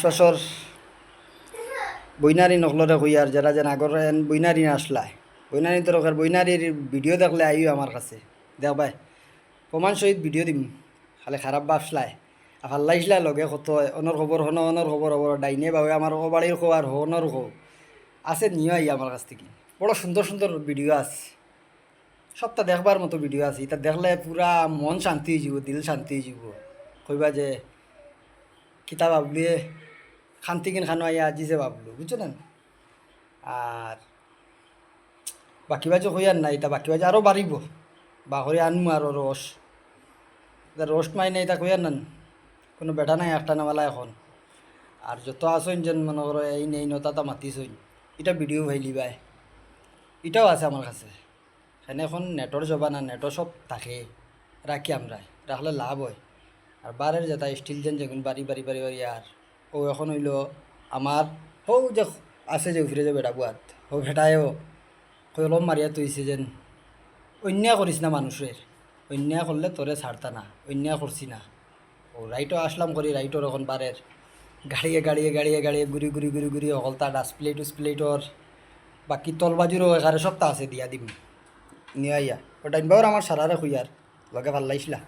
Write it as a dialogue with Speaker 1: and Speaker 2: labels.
Speaker 1: বছর বইনারি নকলরে কইয়ার যারা যেন আগর বইনারি আসলায় বইনারি তরকার বইনারির ভিডিও দেখলে আইও আমার কাছে দেখ ভাই প্রমাণ সহিত ভিডিও দিম খালি খারাপ বাসলায় আর ফাল্লাইসলায় লগে কত অনর খবর হন অনর খবর হবর ডাইনে বাবে আমার ও বাড়ির খো আর হনর খো আছে নিয়ে আই আমার কাছ থেকে বড় সুন্দর সুন্দর ভিডিও আছে সবটা দেখবার মতো ভিডিও আছে এটা দেখলে পুরা মন শান্তি হয়ে যাব দিল শান্তি হয়ে যাব কইবা যে কিতা ভাবলিয়ে খান্তি কিন খানো আইয়া আজি যে ভাবলো বুঝছো না আর বাকি বাজে হইয়ার নাই তা বাকি বাজে আরও বাড়িব বা হয়ে আনমু আরও রস রোস্ট মাই নাই তা কইয়ার নান কোনো বেটা নাই একটা নামালা এখন আর যত আসইন যেন মনে করো এই নেই নতা মাতিছইন এটা ভিডিও ভাইলি বাই এটাও আছে আমার কাছে এখানে এখন নেটর জবানা নেটও সব থাকে রাখি আমরা রাখলে লাভ হয় আর বারের যেটা স্টিল যেন যেগুন বাড়ি বাড়ি বাড়ি বাড়ি আর ও এখন হইল আমার হৌ যে আছে যে উফরে যে বেটা বুয়াত ও ভেটায়ও কলম মারিয়া তৈছে যেন অন্যায় করিস না মানুষের অন্যায় করলে তোরে ছাড়তা না অন্যায় করছি না ও রাইটও আসলাম করি রাইটর এখন বারের গাড়িয়ে গাড়িয়ে গাড়িয়ে গাড়িয়ে ঘুরি ঘুরি ঘুরি ঘুরি অকলতা ডাসপ্লেট উসপ্লেটর বাকি তলবাজুরও এখানে সপ্তাহ আছে দিয়া দিম নিয়ে আইয়া ওটা ইনবাওর আমার সারারে খুইয়ার লগে ভাল লাগিছিলা